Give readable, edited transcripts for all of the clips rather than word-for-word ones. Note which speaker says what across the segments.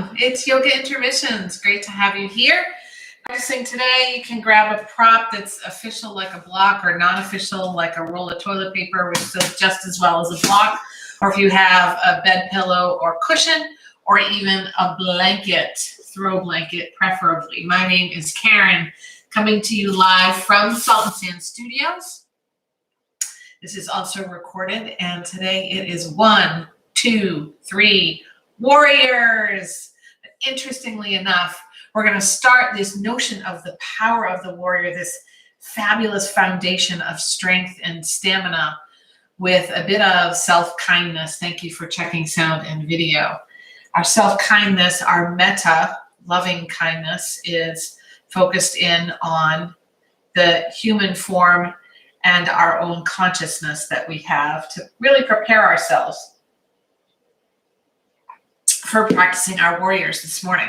Speaker 1: Welcome. It's Yoga Intermissions. Great to have you here. Practicing today, you can grab a prop that's official like a block or non-official like a roll of toilet paper, which does just as well as a block. Or if you have a bed pillow or cushion or even a blanket, throw blanket preferably. My name is Karen, coming to you live from Salt and Sand Studios. This is also recorded, and today it is 1, 2, 3 warriors. Interestingly enough, we're going to start this notion of the power of the warrior, this fabulous foundation of strength and stamina, with a bit of self-kindness. Thank you for checking sound and video. Our self-kindness, our metta, loving kindness, is focused in on the human form and our own consciousness that we have to really prepare ourselves for practicing our warriors this morning.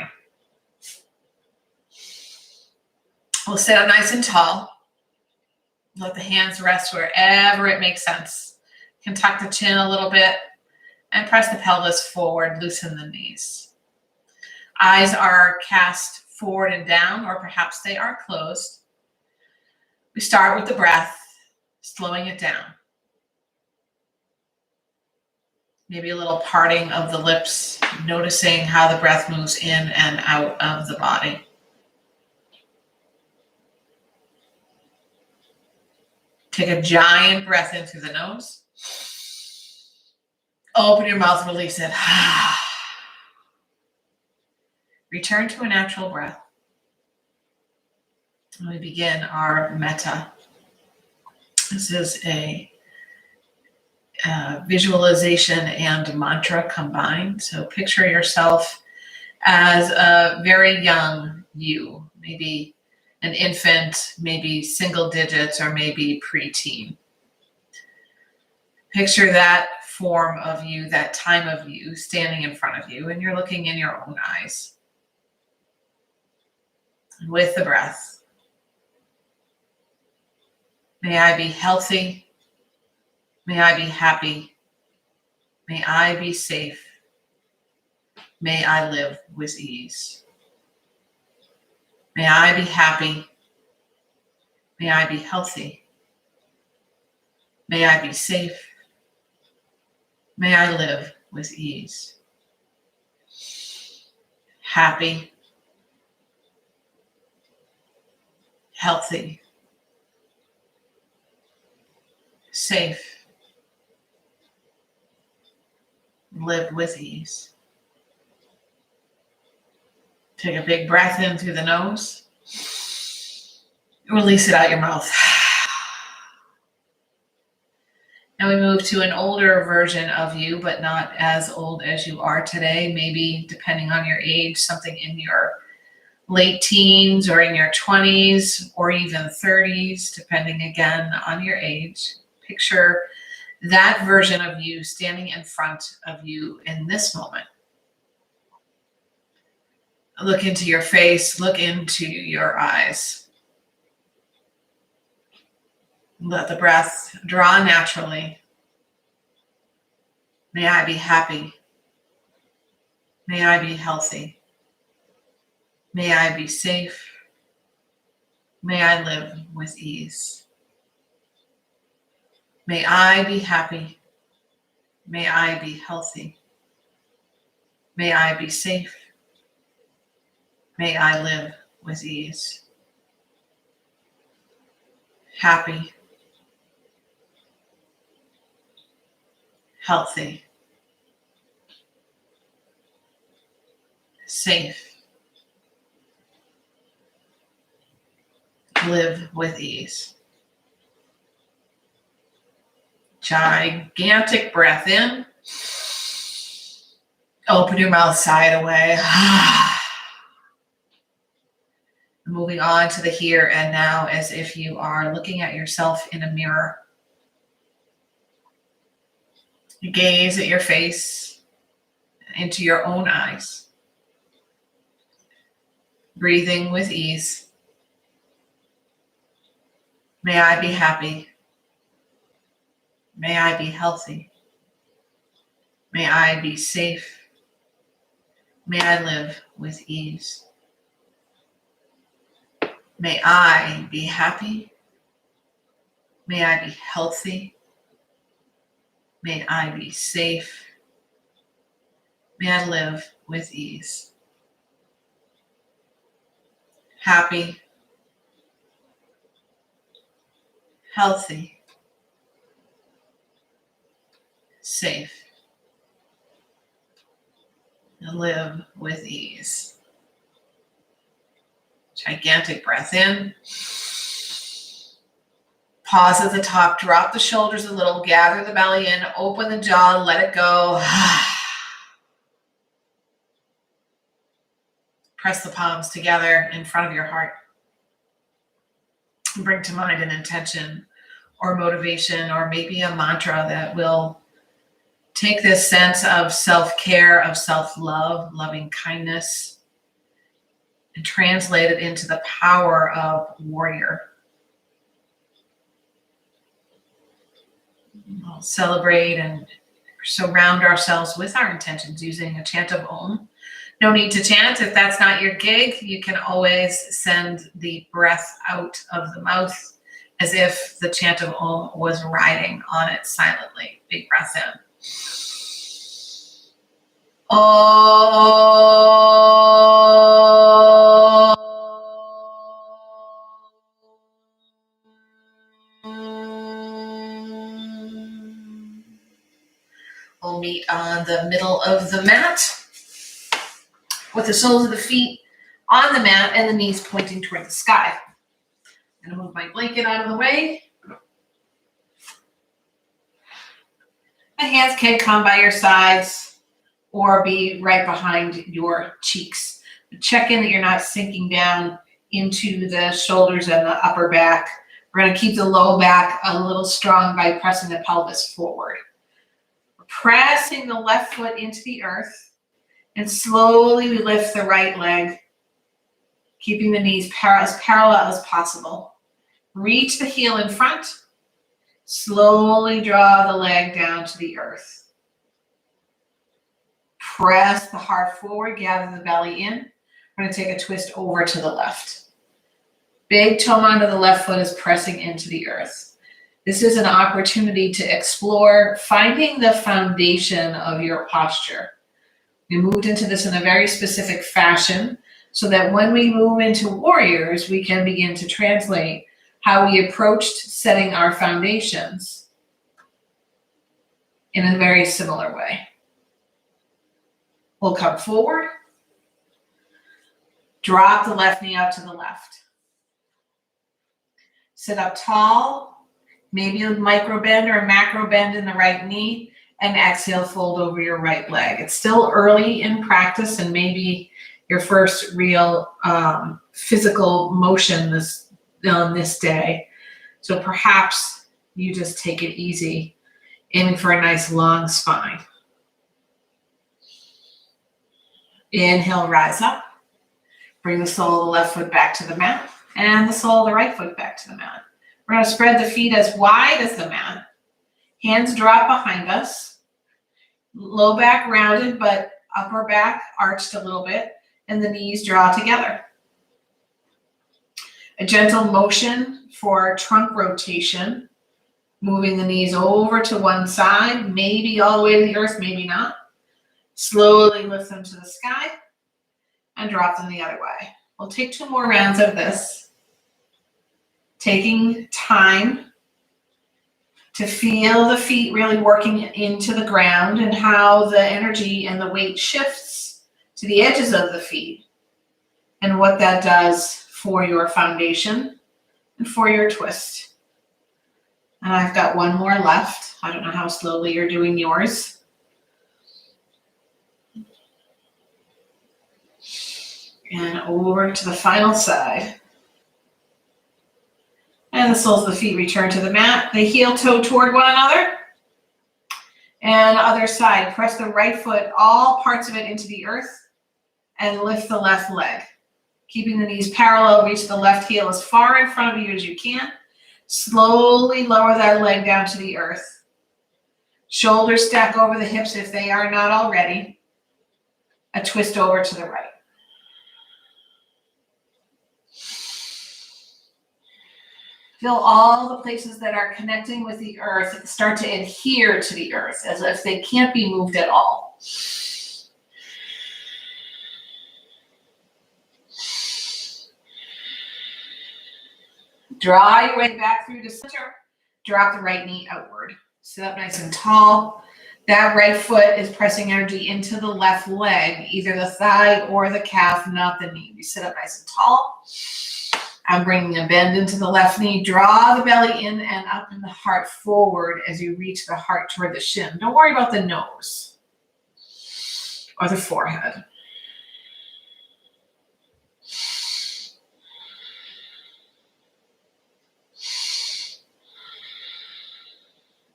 Speaker 1: We'll sit up nice and tall. Let the hands rest wherever it makes sense. You can tuck the chin a little bit and press the pelvis forward, loosen the knees. Eyes are cast forward and down, or perhaps they are closed. We start with the breath, slowing it down. Maybe a little parting of the lips, noticing how the breath moves in and out of the body. Take a giant breath in through the nose. Open your mouth, release it. Return to a natural breath. And we begin our metta. This is a visualization and mantra combined. So picture yourself as a very young you, maybe an infant, maybe single digits, or maybe preteen. Picture that form of you, that time of you, standing in front of you, and you're looking in your own eyes. With the breath, may I be healthy. May I be happy. May I be safe. May I live with ease. May I be happy. May I be healthy. May I be safe. May I live with ease. Happy. Healthy. Safe. Live with ease. Take a big breath in through the nose. Release it out your mouth. Now we move to an older version of you, but not as old as you are today. Maybe, depending on your age, something in your late teens or in your 20s or even 30s, depending again on your age. Picture that version of you standing in front of you in this moment. Look into your face, look into your eyes. Let the breath draw naturally. May I be happy. May I be healthy. May I be safe. May I live with ease. May I be happy. May I be healthy. May I be safe. May I live with ease. Happy. Healthy. Safe. Live with ease. Gigantic breath in. Open your mouth, sigh it away. Moving on to the here and now, as if you are looking at yourself in a mirror. You gaze at your face, into your own eyes. Breathing with ease. May I be happy. May I be healthy. May I be safe. May I live with ease. May I be happy. May I be healthy. May I be safe. May I live with ease. Happy, healthy, safe, and live with ease. Gigantic breath in. Pause at the top, drop the shoulders a little, gather the belly in, open the jaw, let it go. Press the palms together in front of your heart. Bring to mind an intention or motivation or maybe a mantra that will take this sense of self-care, of self-love, loving kindness, and translate it into the power of warrior. We'll celebrate and surround ourselves with our intentions using a chant of Om. No need to chant. If that's not your gig, you can always send the breath out of the mouth as if the chant of Om was riding on it silently. Big breath in. Om. We'll meet on the middle of the mat with the soles of the feet on the mat and the knees pointing toward the sky. I'm going to move my blanket out of the way. The hands can come by your sides or be right behind your cheeks. Check in that you're not sinking down into the shoulders and the upper back. We're going to keep the low back a little strong by pressing the pelvis forward. Pressing the left foot into the earth, and slowly we lift the right leg, keeping the knees as parallel as possible. Reach the heel in front. Slowly draw the leg down to the earth. Press the heart forward, gather the belly in. We're going to take a twist over to the left. Big toe onto the left foot is pressing into the earth. This is an opportunity to explore finding the foundation of your posture. We moved into this in a very specific fashion so that when we move into warriors, we can begin to translate how we approached setting our foundations in a very similar way. We'll come forward, drop the left knee out to the left. Sit up tall. Maybe a micro bend or a macro bend in the right knee, and exhale, fold over your right leg. It's still early in practice and maybe your first real physical motion on this day. So perhaps you just take it easy, aiming for a nice long spine. Inhale, rise up. Bring the sole of the left foot back to the mat and the sole of the right foot back to the mat. We're going to spread the feet as wide as the mat. Hands drop behind us. Low back rounded, but upper back arched a little bit, and the knees draw together. A gentle motion for trunk rotation, moving the knees over to one side, maybe all the way to the earth, maybe not. Slowly lift them to the sky and drop them the other way. We'll take 2 more rounds of this. Taking time to feel the feet really working into the ground and how the energy and the weight shifts to the edges of the feet and what that does for your foundation and for your twist. And I've got 1 more left. I don't know how slowly you're doing yours. And over to the final side. And the soles of the feet return to the mat. The heel toe toward one another. And other side. Press the right foot, all parts of it into the earth. And lift the left leg. Keeping the knees parallel, reach the left heel as far in front of you as you can. Slowly lower that leg down to the earth. Shoulders stack over the hips if they are not already. a twist over to the right. Feel all the places that are connecting with the earth start to adhere to the earth as if they can't be moved at all. Draw your way back through the center. Drop the right knee outward. Sit up nice and tall. That right foot is pressing energy into the left leg, either the thigh or the calf, not the knee. You sit up nice and tall. I'm bringing a bend into the left knee. Draw the belly in and up and the heart forward as you reach the heart toward the shin. Don't worry about the nose or the forehead.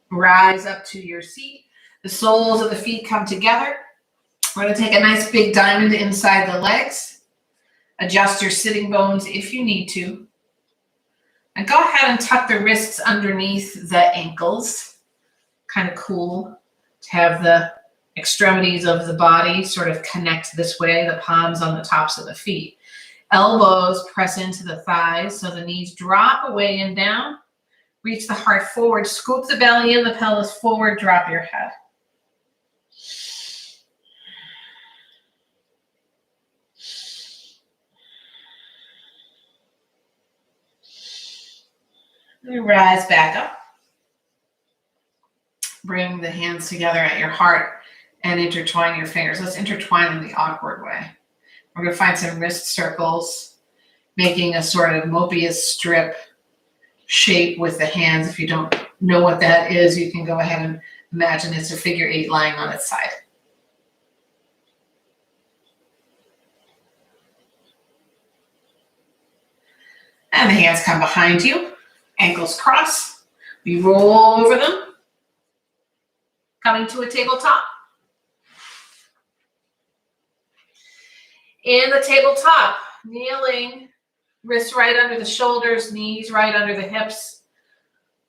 Speaker 1: Rise up to your seat. The soles of the feet come together. We're going to take a nice big diamond inside the legs. Adjust your sitting bones if you need to. And go ahead and tuck the wrists underneath the ankles. Kind of cool to have the extremities of the body sort of connect this way, the palms on the tops of the feet. Elbows press into the thighs so the knees drop away and down. Reach the heart forward, scoop the belly in, the pelvis forward, drop your head. And rise back up. Bring the hands together at your heart and intertwine your fingers. Let's intertwine in the awkward way. We're going to find some wrist circles, making a sort of Mobius strip shape with the hands. If you don't know what that is, you can go ahead and imagine it's a figure 8 lying on its side. And the hands come behind you, ankles cross. We roll over them, coming to a tabletop. In the tabletop, kneeling, wrists right under the shoulders, knees right under the hips.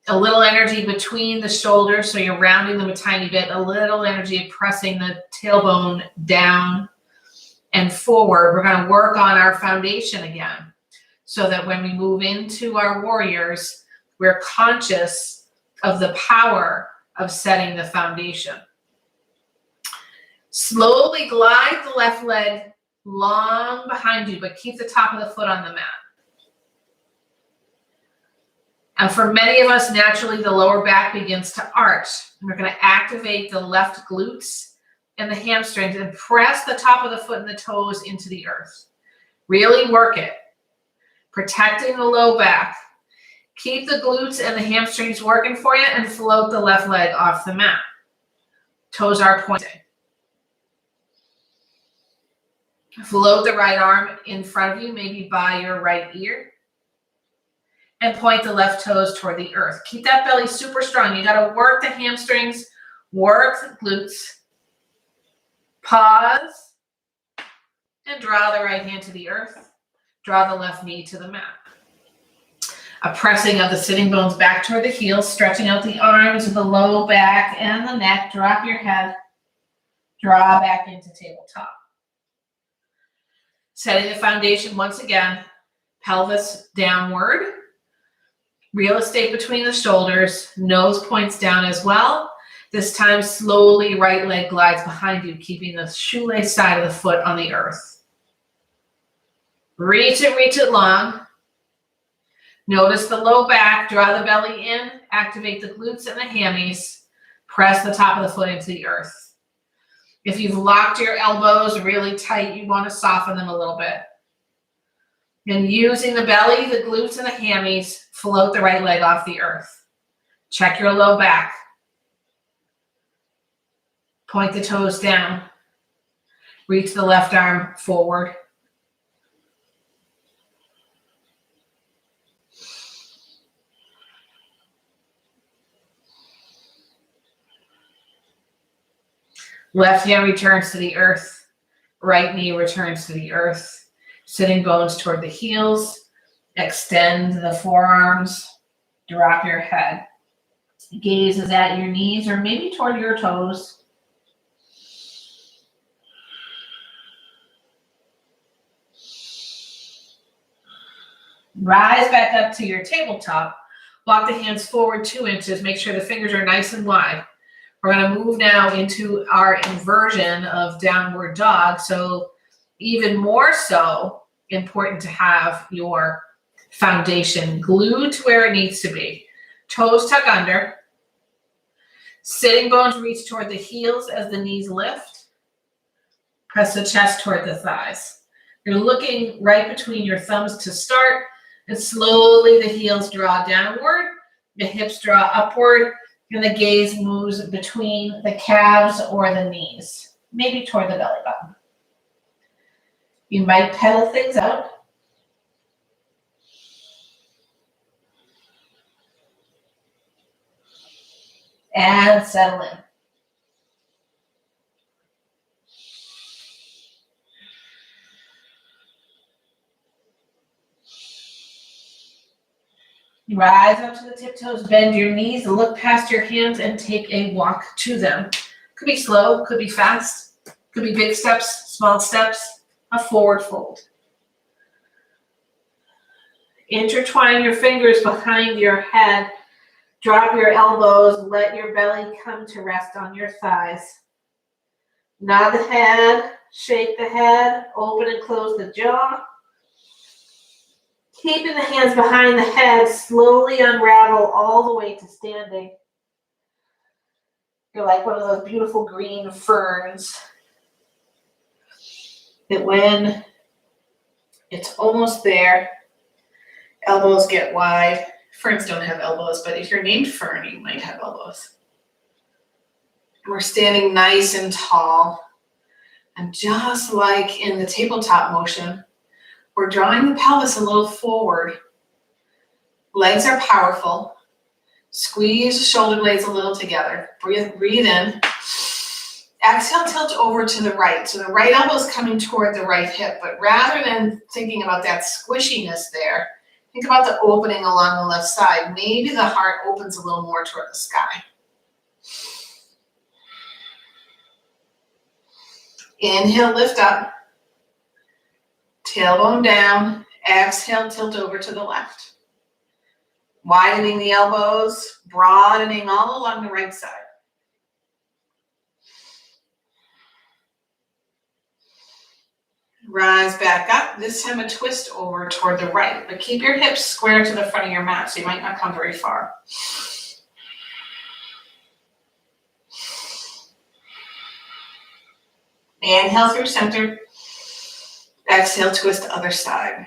Speaker 1: A little energy between the shoulders, so you're rounding them a tiny bit. A little energy pressing the tailbone down and forward. We're going to work on our foundation again so that when we move into our warriors, we're conscious of the power of setting the foundation. Slowly glide the left leg long behind you, but keep the top of the foot on the mat. And for many of us, naturally, the lower back begins to arch. And we're going to activate the left glutes and the hamstrings and press the top of the foot and the toes into the earth. Really work it. Protecting the low back. Keep the glutes and the hamstrings working for you and float the left leg off the mat. Toes are pointing. Float the right arm in front of you, maybe by your right ear. And point the left toes toward the earth. Keep that belly super strong. You got to work the hamstrings, work the glutes. Pause. And draw the right hand to the earth. Draw the left knee to the mat. A pressing of the sitting bones back toward the heels, stretching out the arms, the low back and the neck. Drop your head. Draw back into tabletop. Setting the foundation once again, pelvis downward, real estate between the shoulders, nose points down as well. This time, slowly right leg glides behind you, keeping the shoelace side of the foot on the earth. Reach it long. Notice the low back, draw the belly in, activate the glutes and the hammies, press the top of the foot into the earth. If you've locked your elbows really tight, you want to soften them a little bit. And using the belly, the glutes, and the hammies, float the right leg off the earth. Check your low back. Point the toes down. Reach the left arm forward. Left hand returns to the earth. Right knee returns to the earth. Sitting bones toward the heels. Extend the forearms. Drop your head. Gaze is at your knees or maybe toward your toes. Rise back up to your tabletop. Walk the hands forward 2 inches. Make sure the fingers are nice and wide. We're going to move now into our inversion of downward dog. So even more so important to have your foundation glued to where it needs to be. Toes tuck under. Sitting bones reach toward the heels as the knees lift. Press the chest toward the thighs. You're looking right between your thumbs to start, and slowly the heels draw downward, the hips draw upward, and the gaze moves between the calves or the knees, maybe toward the belly button. You might pedal things out. And settle in. Rise up to the tiptoes, bend your knees, look past your hands, and take a walk to them. Could be slow, could be fast, could be big steps, small steps, a forward fold. Intertwine your fingers behind your head. Drop your elbows, let your belly come to rest on your thighs. Nod the head, shake the head, open and close the jaw. Keeping the hands behind the head, slowly unravel all the way to standing. You're like one of those beautiful green ferns that when it's almost there, elbows get wide. Ferns don't have elbows, but if you're named Fern, you might have elbows. We're standing nice and tall. And just like in the tabletop motion, we're drawing the pelvis a little forward. Legs are powerful. Squeeze the shoulder blades a little together. Breathe in. Exhale, tilt over to the right. So the right elbow is coming toward the right hip, but rather than thinking about that squishiness there, think about the opening along the left side. Maybe the heart opens a little more toward the sky. Inhale, lift up. Tailbone down. Exhale, tilt over to the left. Widening the elbows, broadening all along the right side. Rise back up. This time a twist over toward the right, but keep your hips square to the front of your mat, so you might not come very far. Inhale through center. Exhale, twist the other side.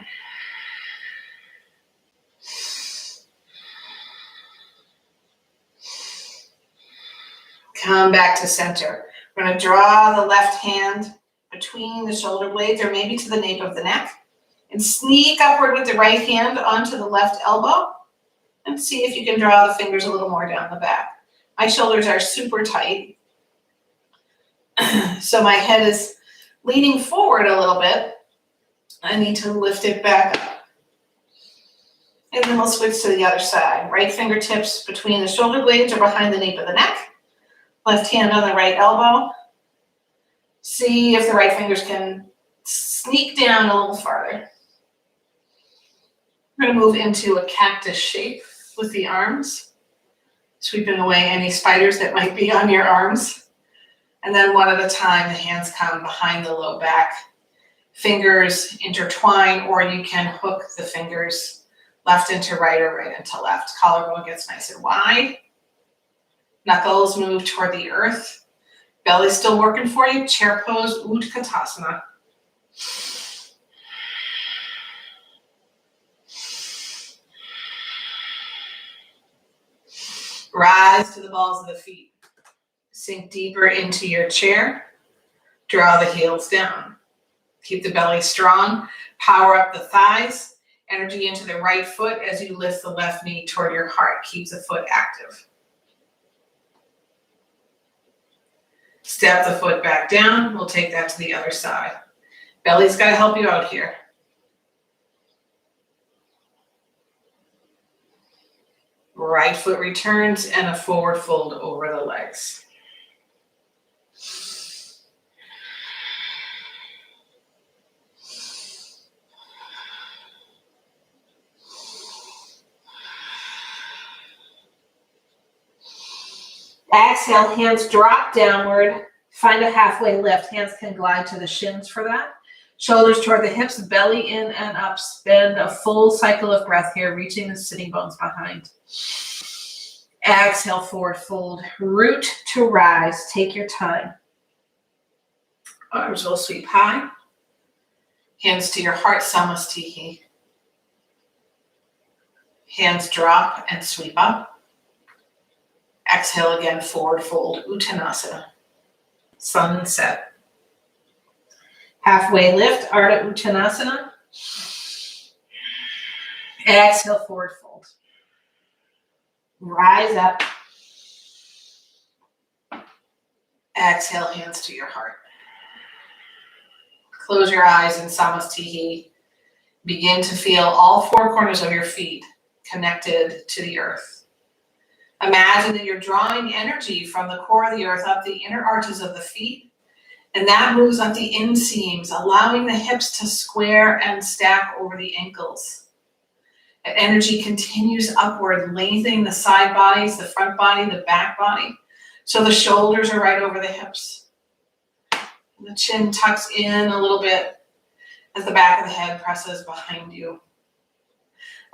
Speaker 1: Come back to center. We're going to draw the left hand between the shoulder blades or maybe to the nape of the neck and sneak upward with the right hand onto the left elbow and see if you can draw the fingers a little more down the back. My shoulders are super tight, so my head is leaning forward a little bit. I need to lift it back up. And then we'll switch to the other side. Right fingertips between the shoulder blades or behind the nape of the neck. Left hand on the right elbow. See if the right fingers can sneak down a little farther. We're going to move into a cactus shape with the arms, sweeping away any spiders that might be on your arms. And then one at a time, the hands come behind the low back. Fingers intertwine, or you can hook the fingers left into right or right into left. Collarbone gets nice and wide. Knuckles move toward the earth. Belly's still working for you. Chair pose, Utkatasana. Rise to the balls of the feet. Sink deeper into your chair. Draw the heels down. Keep the belly strong. Power up the thighs. Energy into the right foot as you lift the left knee toward your heart. Keep the foot active. Step the foot back down. We'll take that to the other side. Belly's got to help you out here. Right foot returns and a forward fold over the legs. Exhale, hands drop downward. Find a halfway lift. Hands can glide to the shins for that. Shoulders toward the hips, belly in and up. Spend a full cycle of breath here, reaching the sitting bones behind. Exhale, forward fold. Root to rise. Take your time. Arms will sweep high. Hands to your heart, Samastihi. Hands drop and sweep up. Exhale again, forward fold, Uttanasana. Sunset. Halfway lift, Ardha Uttanasana. Exhale, forward fold. Rise up. Exhale, hands to your heart. Close your eyes in Samastihi. Begin to feel all four corners of your feet connected to the earth. Imagine that you're drawing energy from the core of the earth up the inner arches of the feet, and that moves up the inseams, allowing the hips to square and stack over the ankles. That energy continues upward, lengthening the side bodies, the front body, the back body, so the shoulders are right over the hips. And the chin tucks in a little bit as the back of the head presses behind you.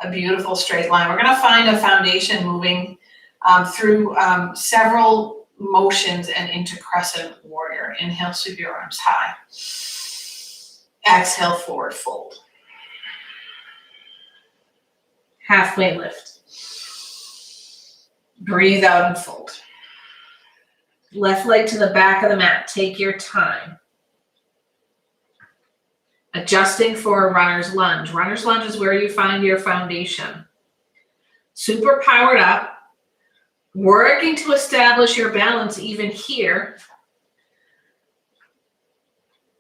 Speaker 1: A beautiful straight line. We're going to find a foundation moving through several motions and into crescent warrior. Inhale, sweep your arms high. Exhale, forward fold. Halfway lift. Breathe out and fold. Left leg to the back of the mat. Take your time. Adjusting for a runner's lunge. Runner's lunge is where you find your foundation. Super powered up. Working to establish your balance even here.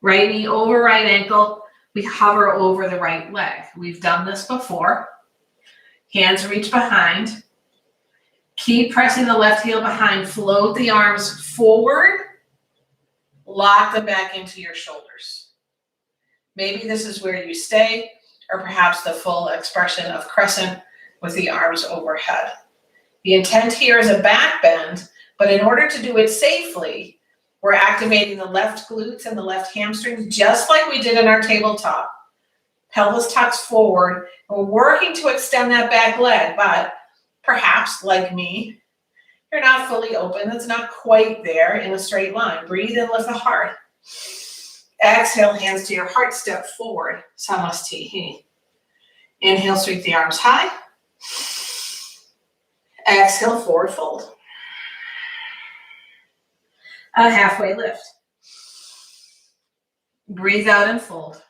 Speaker 1: Right knee over right ankle. We hover over the right leg. We've done this before. Hands reach behind. Keep pressing the left heel behind. Float the arms forward. Lock them back into your shoulders. Maybe this is where you stay, or perhaps the full expression of crescent with the arms overhead. The intent here is a back bend, but in order to do it safely, we're activating the left glutes and the left hamstrings, just like we did in our tabletop. Pelvis tucks forward. We're working to extend that back leg, but perhaps, like me, you're not fully open. It's not quite there in a straight line. Breathe in, lift the heart. Exhale, hands to your heart, step forward. Samastihi. Inhale, sweep the arms high. Exhale, forward fold. A halfway lift. Breathe out and fold.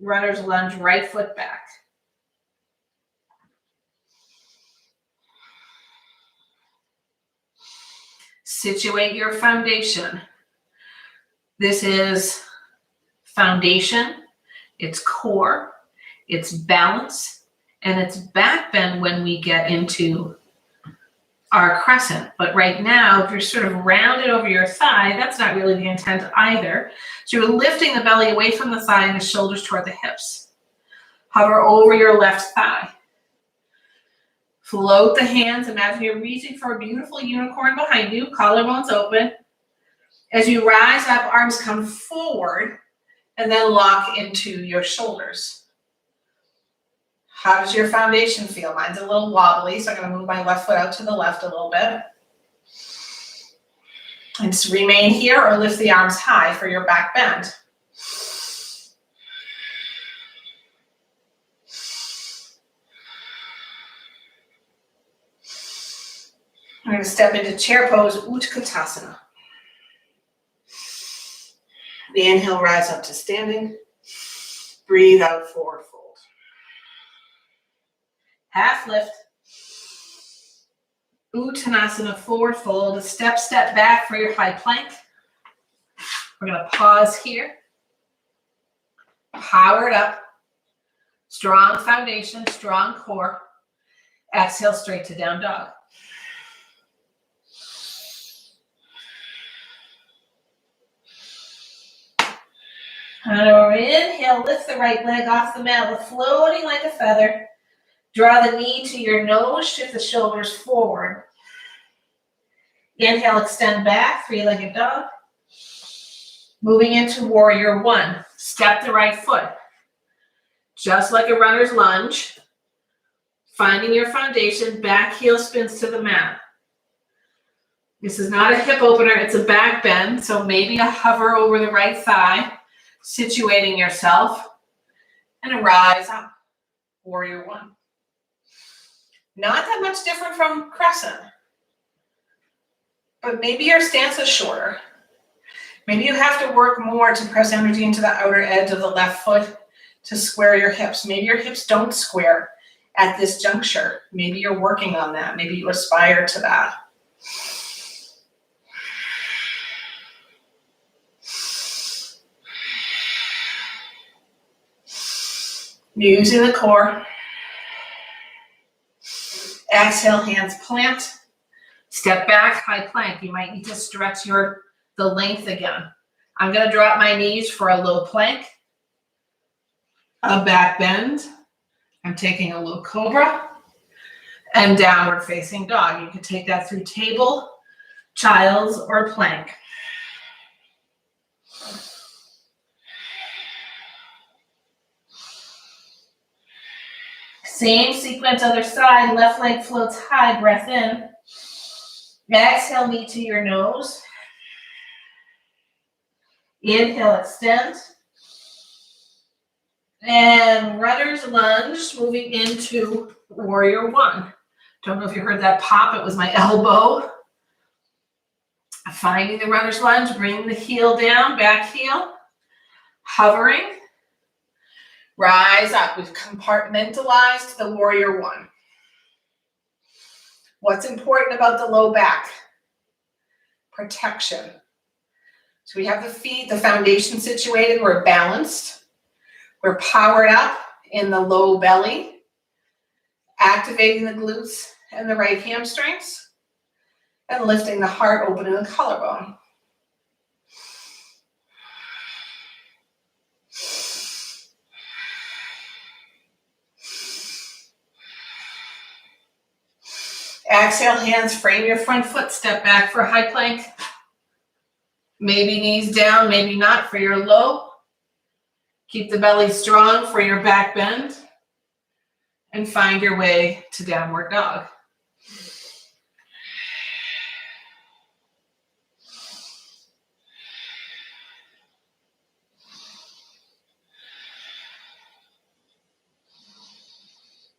Speaker 1: Runner's lunge, right foot back. Situate your foundation. This is foundation, it's core, it's balance, and it's back bend when we get into our crescent. But right now, if you're sort of rounded over your thigh, that's not really the intent either. So you're lifting the belly away from the thigh and the shoulders toward the hips. Hover over your left thigh. Float the hands. Imagine you're reaching for a beautiful unicorn behind you. Collarbones open. As you rise up, arms come forward and then lock into your shoulders. How does your foundation feel? Mine's a little wobbly, so I'm going to move my left foot out to the left a little bit. And just remain here or lift the arms high for your back bend. I'm going to step into chair pose, Utkatasana. The inhale, rise up to standing. Breathe out, forward fold. Half lift. Uttanasana, forward fold. A step back for your high plank. We're going to pause here. Powered up. Strong foundation, strong core. Exhale straight to down dog. On our inhale, lift the right leg off the mat, floating like a feather. Draw the knee to your nose, shift the shoulders forward. Inhale, extend back, three-legged dog. Moving into warrior one. Step the right foot. Just like a runner's lunge. Finding your foundation, back heel spins to the mat. This is not a hip opener, it's a back bend. So maybe a hover over the right thigh, situating yourself, and a rise up. Warrior one. Not that much different from crescent, but maybe your stance is shorter. Maybe you have to work more to press energy into the outer edge of the left foot to square your hips. Maybe your hips don't square at this juncture. Maybe you're working on that. Maybe you aspire to that. Using the core. Exhale, hands plant. Step back, high plank. You might need to stretch the length again. I'm going to drop my knees for a low plank. A back bend. I'm taking a low cobra. And downward facing dog. You can take that through table, child's, or plank. Same sequence, other side. Left leg floats high, breath in. Exhale, knee to your nose. Inhale, extend. And runner's lunge, moving into warrior one. Don't know if you heard that pop, it was my elbow. Finding the runner's lunge, bring the heel down, back heel. Hovering. Rise up. We've compartmentalized the warrior one. What's important about the low back? Protection. So we have the feet, the foundation situated. We're balanced. We're powered up in the low belly, activating the glutes and the right hamstrings, and lifting the heart, opening the collarbone. Exhale, hands, frame your front foot, step back for high plank. Maybe knees down, maybe not for your low. Keep the belly strong for your back bend. And find your way to downward dog.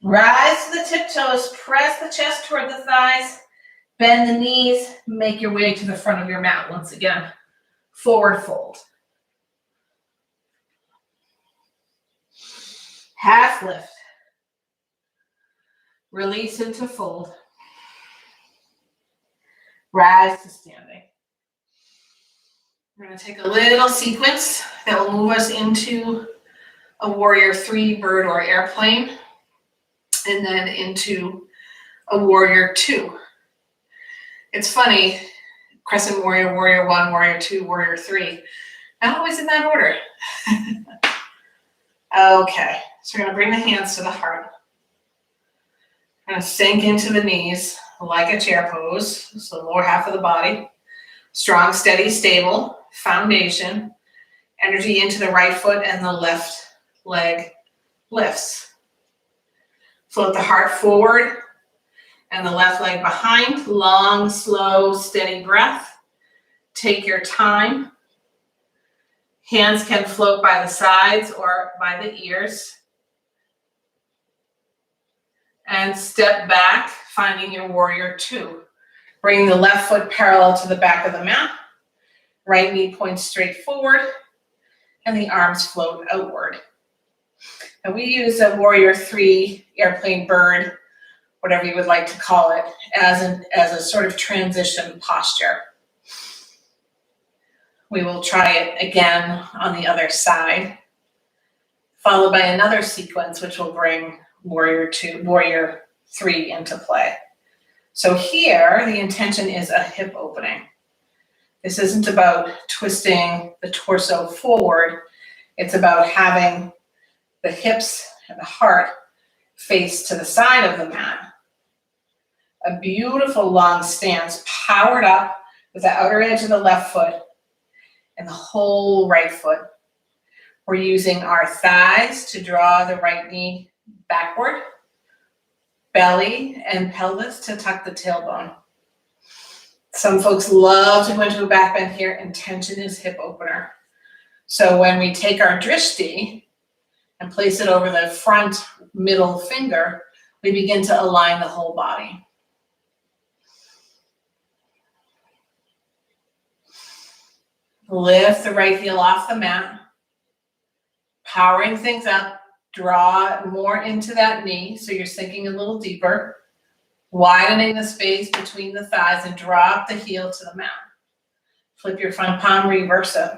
Speaker 1: Rise to the tiptoes, press the chest toward the thighs, bend the knees, make your way to the front of your mat once again. Forward fold. Half lift. Release into fold. Rise to standing. We're going to take a little sequence that will move us into a warrior three, bird or airplane, and then into a warrior two. It's funny, crescent warrior, warrior one, warrior two, warrior three. Not always in that order. Okay, so we're going to bring the hands to the heart. We're going to sink into the knees like a chair pose, so the lower half of the body. Strong, steady, stable foundation. Energy into the right foot and the left leg lifts. Float the heart forward and the left leg behind. Long, slow, steady breath. Take your time. Hands can float by the sides or by the ears. And step back, finding your warrior two. Bring the left foot parallel to the back of the mat. Right knee points straight forward. And the arms float outward. And we use a warrior three, airplane, bird, whatever you would like to call it, as a sort of transition posture. We will try it again on the other side, followed by another sequence which will bring warrior two, warrior three into play. So here, the intention is a hip opening. This isn't about twisting the torso forward. It's about having the hips and the heart face to the side of the mat. A beautiful long stance, powered up with the outer edge of the left foot and the whole right foot. We're using our thighs to draw the right knee backward, belly and pelvis to tuck the tailbone. Some folks love to go into a back bend here, and tension is hip opener. So when we take our drishti and place it over the front middle finger, we begin to align the whole body. Lift the right heel off the mat, powering things up, draw more into that knee so you're sinking a little deeper, widening the space between the thighs and drop the heel to the mat. Flip your front palm, reverse it.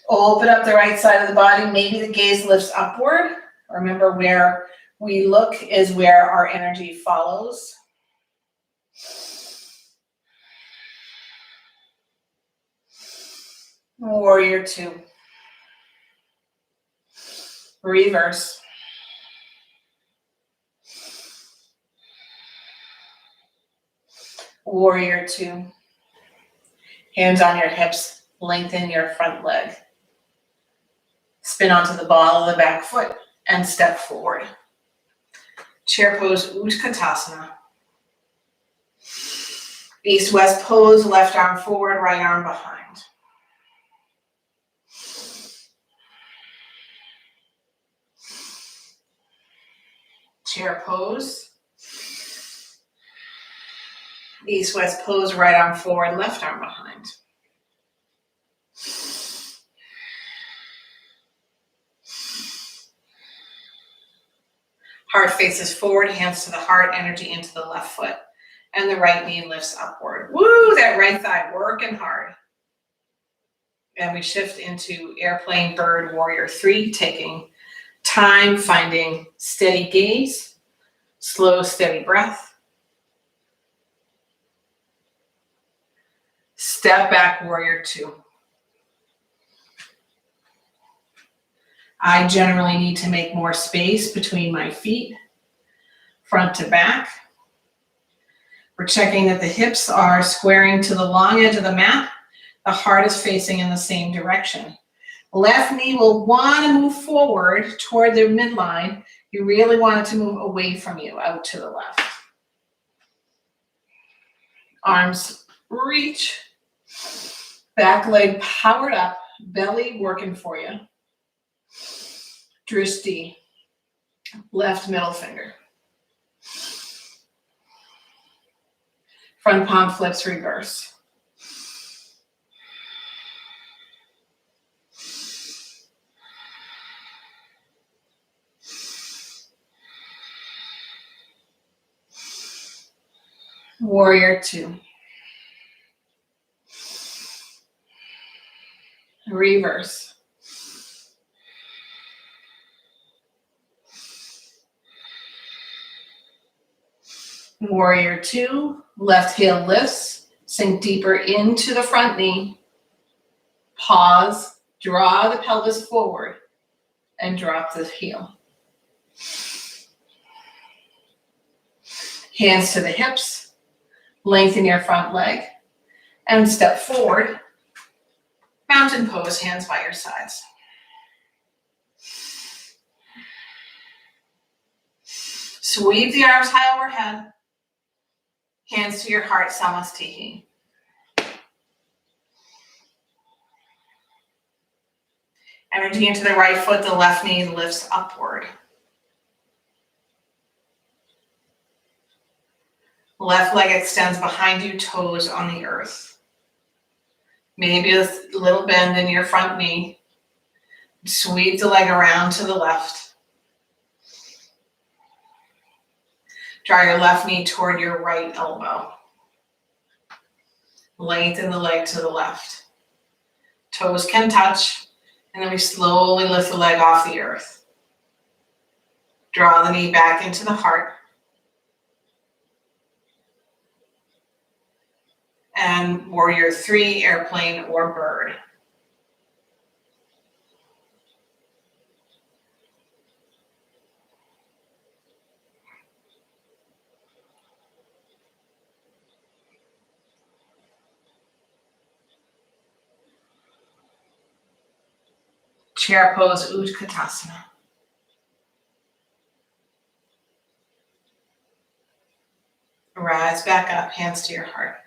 Speaker 1: Open up the right side of the body. Maybe the gaze lifts upward. Remember, where we look is where our energy follows. Warrior two. Reverse. Warrior two. Hands on your hips, lengthen your front leg. Spin onto the ball of the back foot and step forward. Chair pose, Utkatasana. East-west pose, left arm forward, right arm behind. Chair pose. East-west pose, right arm forward, left arm behind. Heart faces forward, hands to the heart, energy into the left foot. And the right knee lifts upward. Woo, that right thigh working hard. And we shift into airplane bird warrior three, taking time, finding steady gaze, slow, steady breath. Step back warrior two. I generally need to make more space between my feet, front to back. We're checking that the hips are squaring to the long edge of the mat. The heart is facing in the same direction. Left knee will want to move forward toward the midline. You really want it to move away from you, out to the left. Arms reach. Back leg powered up, belly working for you. Drishti, left middle finger. Front palm flips, reverse. Warrior two. Reverse. Warrior two, left heel lifts, sink deeper into the front knee. Pause, draw the pelvis forward, and drop the heel. Hands to the hips, lengthen your front leg, and step forward. Mountain pose, hands by your sides. Sweep the arms high overhead. Hands to your heart, Samasthihi. Energy into the right foot, the left knee lifts upward. Left leg extends behind you, toes on the earth. Maybe a little bend in your front knee. Sweep the leg around to the left. Draw your left knee toward your right elbow. Lengthen the leg to the left. Toes can touch, and then we slowly lift the leg off the earth. Draw the knee back into the heart. And warrior three, airplane or bird. Chair pose, Utkatasana. Rise back up, hands to your heart.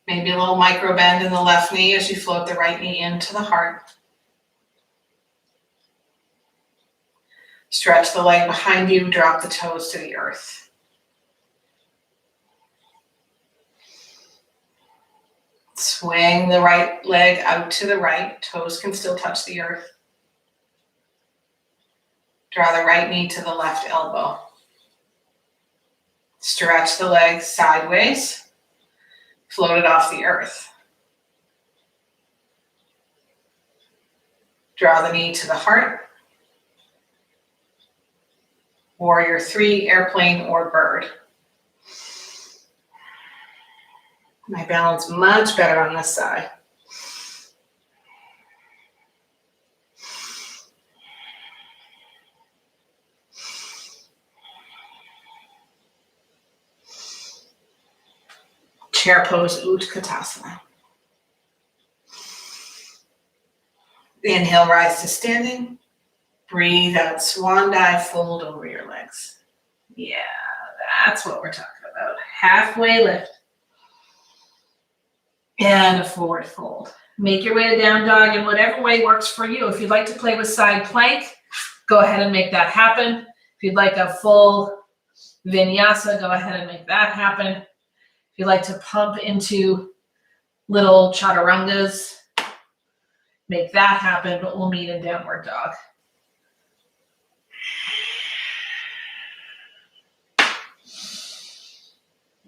Speaker 1: Maybe a little micro bend in the left knee as you float the right knee into the heart. Stretch the leg behind you, drop the toes to the earth. Swing the right leg out to the right, toes can still touch the earth. Draw the right knee to the left elbow. Stretch the leg sideways, float it off the earth. Draw the knee to the heart. Warrior 3, airplane or bird. My balance much better on this side. Chair pose, Utkatasana. Inhale, rise to standing. Breathe out, swan dive, fold over your legs. Yeah, that's what we're talking about. Halfway lift. And a forward fold. Make your way to down dog in whatever way works for you. If you'd like to play with side plank, go ahead and make that happen. If you'd like a full vinyasa, go ahead and make that happen. If you'd like to pump into little chaturangas, make that happen, but we'll meet in downward dog.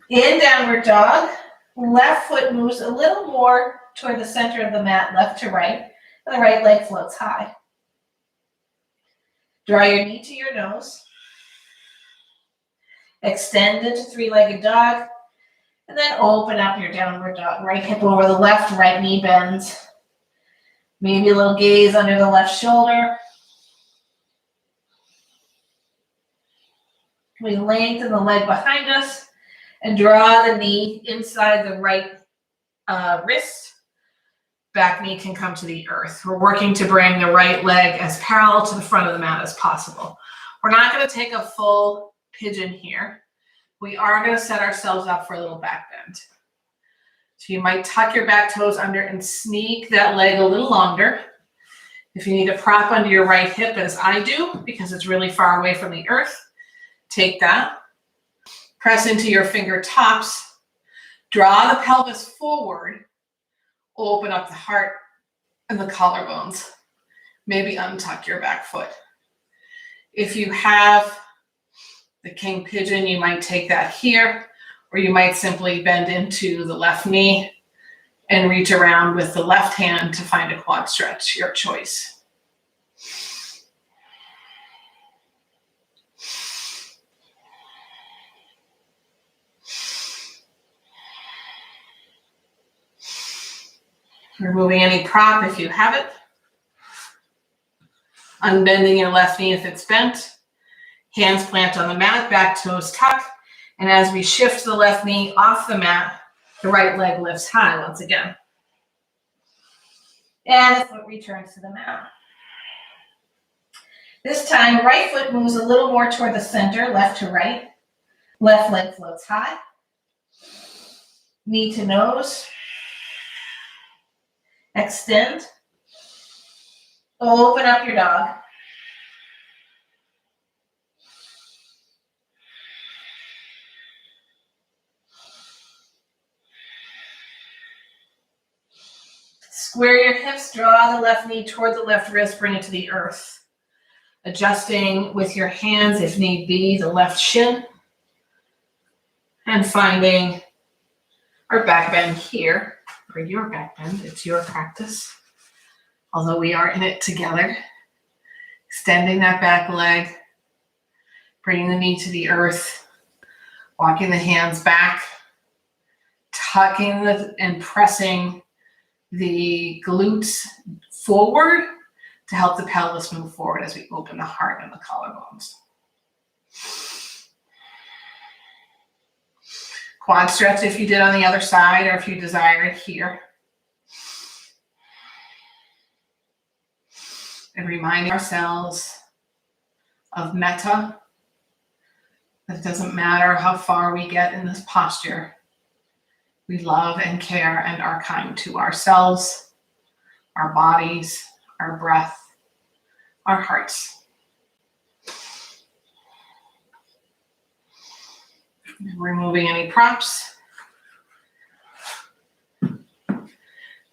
Speaker 1: In downward dog, left foot moves a little more toward the center of the mat, left to right, and the right leg floats high. Draw your knee to your nose. Extend into three-legged dog, and then open up your downward dog. Right hip over the left, right knee bends. Maybe a little gaze under the left shoulder. We lengthen the leg behind us and draw the knee inside the right wrist. Back knee can come to the earth. We're working to bring the right leg as parallel to the front of the mat as possible. We're not going to take a full pigeon here. We are going to set ourselves up for a little back bend. So you might tuck your back toes under and sneak that leg a little longer. If you need a prop under your right hip, as I do, because it's really far away from the earth, take that. Press into your fingertips. Draw the pelvis forward. Open up the heart and the collarbones. Maybe untuck your back foot. If you have the king pigeon, you might take that here, or you might simply bend into the left knee and reach around with the left hand to find a quad stretch, your choice. Removing any prop if you have it. Unbending your left knee if it's bent. Hands plant on the mat, back toes tuck. And as we shift the left knee off the mat, the right leg lifts high once again. And the foot returns to the mat. This time, right foot moves a little more toward the center, left to right. Left leg floats high. Knee to nose. Extend. Open up your dog. Square your hips, draw the left knee toward the left wrist, bring it to the earth. Adjusting with your hands, if need be, the left shin. And finding our back bend here, or your back bend, it's your practice. Although we are in it together. Extending that back leg, bringing the knee to the earth, walking the hands back, tucking and pressing the glutes forward to help the pelvis move forward as we open the heart and the collarbones. Quad stretch if you did on the other side or if you desire it here. And reminding ourselves of metta. That it doesn't matter how far we get in this posture. We love and care and are kind to ourselves, our bodies, our breath, our hearts. Removing any props.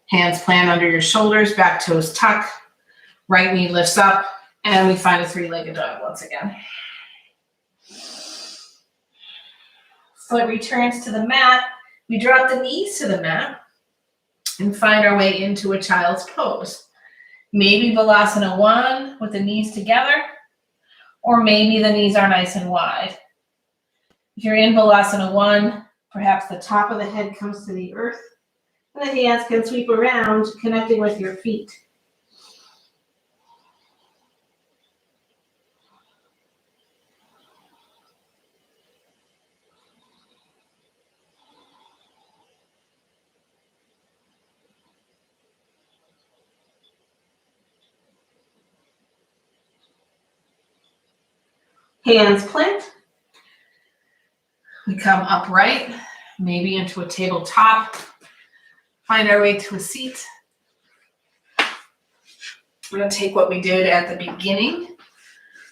Speaker 1: Hands plant under your shoulders, back toes tuck, right knee lifts up, and we find a three-legged dog once again. Foot returns to the mat. We drop the knees to the mat and find our way into a child's pose. Maybe Balasana 1 with the knees together, or maybe the knees are nice and wide. If you're in Balasana 1, perhaps the top of the head comes to the earth, and the hands can sweep around, connecting with your feet. Hands plant. We come upright, maybe into a tabletop. Find our way to a seat. We're going to take what we did at the beginning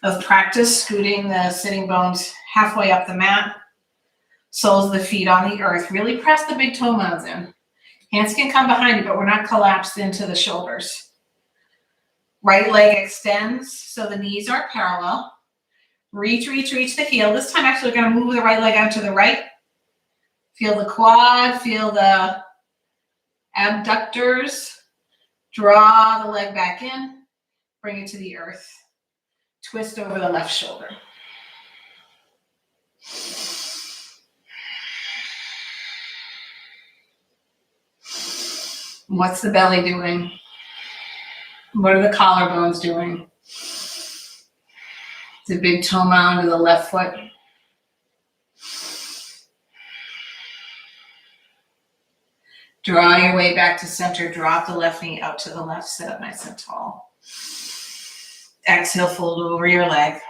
Speaker 1: of practice, scooting the sitting bones halfway up the mat, soles of the feet on the earth. Really press the big toe mounds in. Hands can come behind you, but we're not collapsed into the shoulders. Right leg extends so the knees are parallel. Reach, reach, reach the heel. This time actually we're going to move the right leg out to the right. Feel the quad, feel the abductors. Draw the leg back in, bring it to the earth. Twist over the left shoulder. What's the belly doing? What are the collarbones doing? The big toe mound of the left foot. Draw your way back to center. Drop the left knee out to the left. Sit up nice and tall. Exhale, fold over your leg.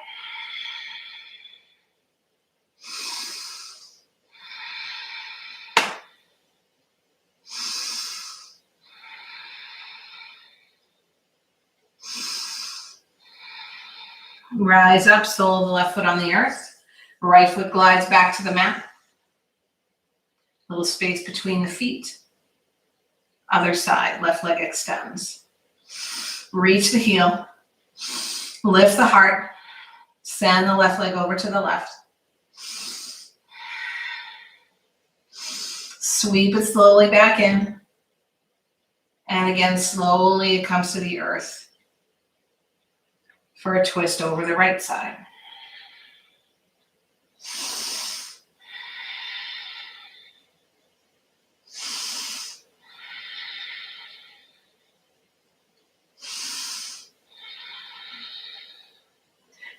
Speaker 1: Rise up, sole of the left foot on the earth. Right foot glides back to the mat. Little space between the feet. Other side, left leg extends. Reach the heel. Lift the heart. Send the left leg over to the left. Sweep it slowly back in. And again, slowly it comes to the earth for a twist over the right side.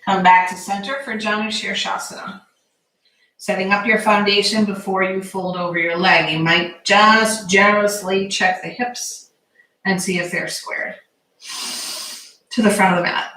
Speaker 1: Come back to center for Janu Shirshasana. Setting up your foundation before you fold over your leg. You might just generously check the hips and see if they're squared to the front of the mat.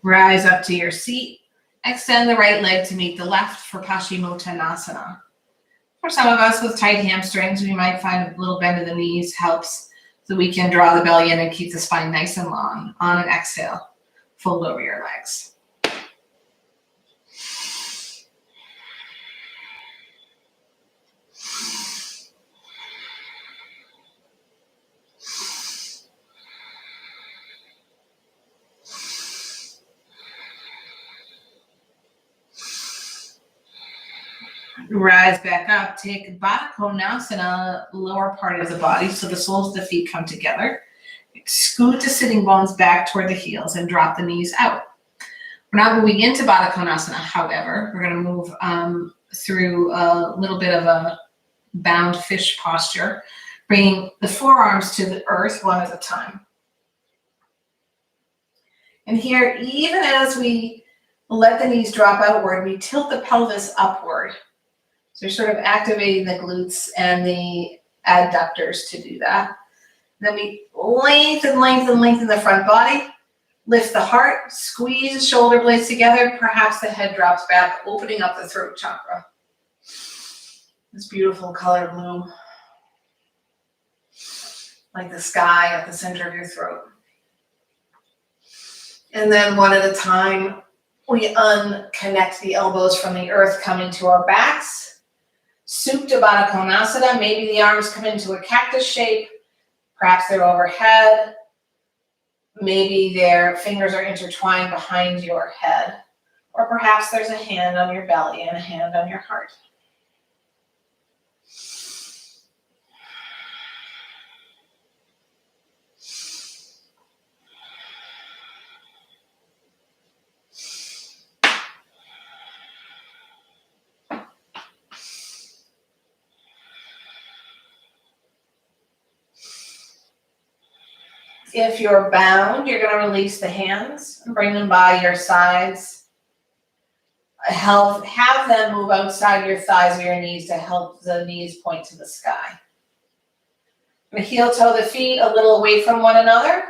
Speaker 1: Rise up to your seat. Extend the right leg to meet the left for Paschimottanasana. For some of us with tight hamstrings, we might find a little bend of the knees helps so we can draw the belly in and keep the spine nice and long. On an exhale, fold over your legs. Rise back up. Take Baddha Konasana, lower part of the body, so the soles of the feet come together. Scoot the sitting bones back toward the heels and drop the knees out. We're not moving into Baddha Konasana, however. We're going to move through a little bit of a bound fish posture, bringing the forearms to the earth one at a time. And here, even as we let the knees drop outward, we tilt the pelvis upward. So you're sort of activating the glutes and the adductors to do that. Then we lengthen the front body, lift the heart, squeeze the shoulder blades together, perhaps the head drops back, opening up the throat chakra. This beautiful color blue, like the sky at the center of your throat. And then one at a time, we unconnect the elbows from the earth, coming to our backs. Supta Baddha Konasana, maybe the arms come into a cactus shape, perhaps they're overhead, maybe their fingers are intertwined behind your head, or perhaps there's a hand on your belly and a hand on your heart. If you're bound, you're going to release the hands and bring them by your sides. Have them move outside your thighs or your knees to help the knees point to the sky. Heel toe the feet a little away from one another.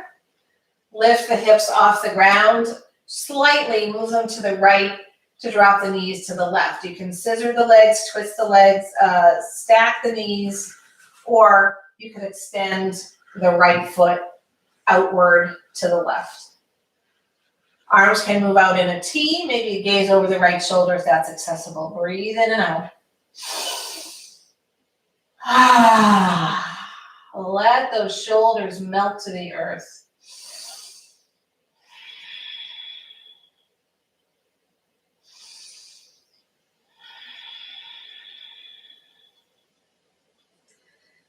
Speaker 1: Lift the hips off the ground. Slightly move them to the right to drop the knees to the left. You can scissor the legs, twist the legs, stack the knees, or you could extend the right foot outward to the left. Arms can move out in a T, maybe gaze over the right shoulder if that's accessible. Breathe in and out. Let those shoulders melt to the earth.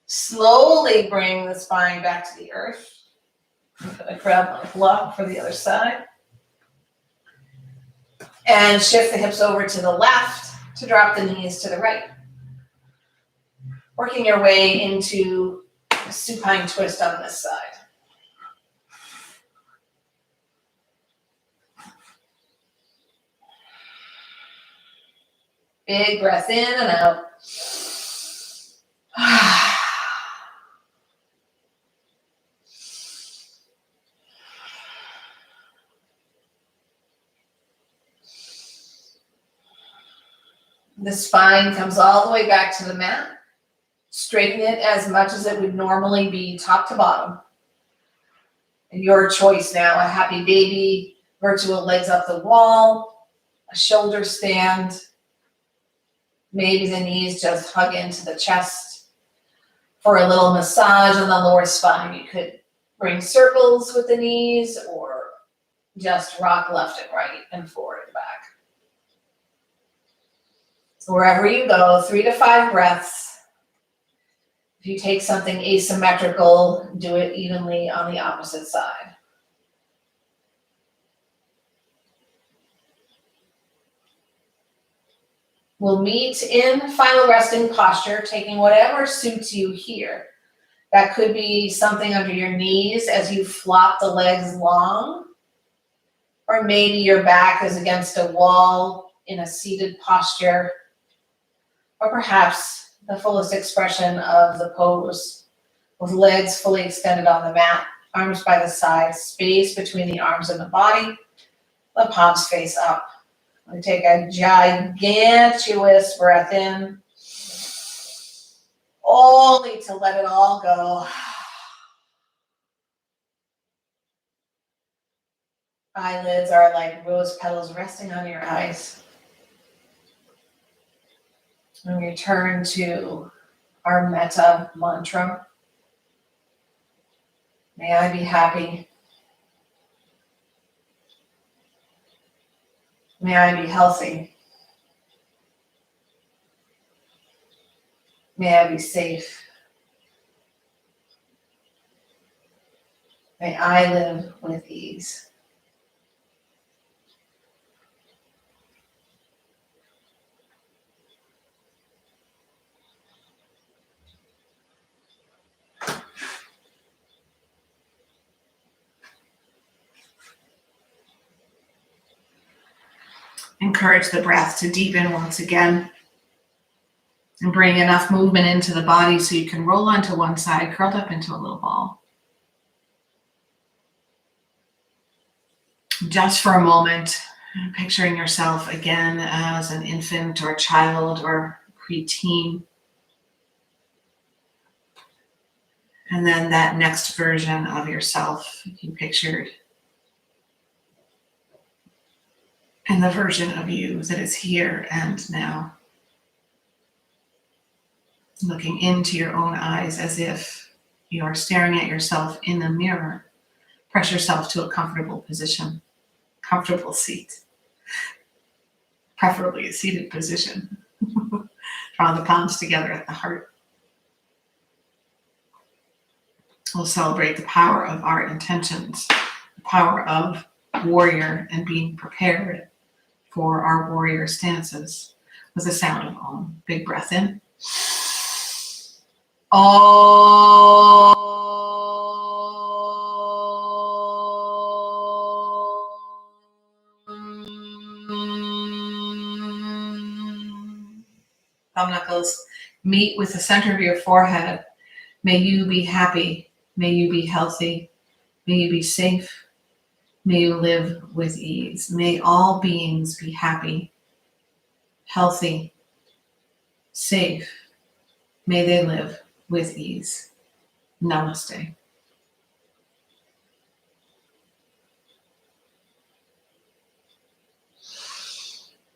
Speaker 1: Slowly bring the spine back to the earth. I'm going to grab my block for the other side. And shift the hips over to the left to drop the knees to the right. Working your way into a supine twist on this side. Big breath in and out. The spine comes all the way back to the mat. Straighten it as much as it would normally be top to bottom. And your choice now, a happy baby, virtual legs up the wall, a shoulder stand. Maybe the knees just hug into the chest. For a little massage on the lower spine, you could bring circles with the knees or just rock left and right and forward and back. So wherever you go, 3 to 5 breaths. If you take something asymmetrical, do it evenly on the opposite side. We'll meet in final resting posture, taking whatever suits you here. That could be something under your knees as you flop the legs long, or maybe your back is against a wall in a seated posture, or perhaps the fullest expression of the pose with legs fully extended on the mat, arms by the side, space between the arms and the body, the palms face up. We take a gigantuous breath in, only to let it all go. Eyelids are like rose petals resting on your eyes. And we return to our metta mantra. May I be happy. May I be healthy. May I be safe. May I live with ease. Encourage the breath to deepen once again. And bring enough movement into the body so you can roll onto one side, curled up into a little ball. Just for a moment, picturing yourself again as an infant or a child or preteen. And then that next version of yourself you pictured. And the version of you that is here and now. Looking into your own eyes as if you are staring at yourself in the mirror. Press yourself to a comfortable position, comfortable seat, preferably a seated position. Draw the palms together at the heart. We'll celebrate the power of our intentions, the power of warrior and being prepared for our warrior stances with the sound of Om. Big breath in. Om. Thumb knuckles meet with the center of your forehead. May you be happy. May you be healthy. May you be safe. May you live with ease. May all beings be happy, healthy, safe. May they live with ease. Namaste.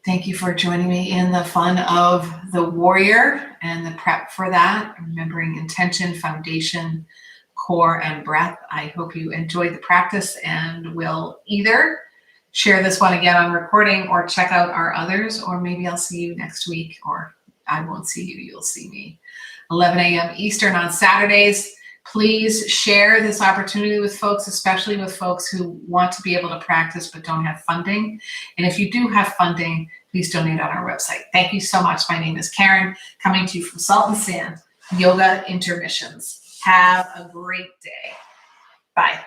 Speaker 1: Thank you for joining me in the fun of the warrior and the prep for that, remembering intention, foundation, core, and breath. I hope you enjoyed the practice and will either share this one again on recording or check out our others, or maybe I'll see you next week, or I won't see you, you'll see me. 11 a.m. Eastern on Saturdays. Please share this opportunity with folks, especially with folks who want to be able to practice but don't have funding. And if you do have funding, please donate on our website. Thank you so much. My name is Karen, coming to you from Salt and Sand, Yoga Intermissions. Have a great day. Bye.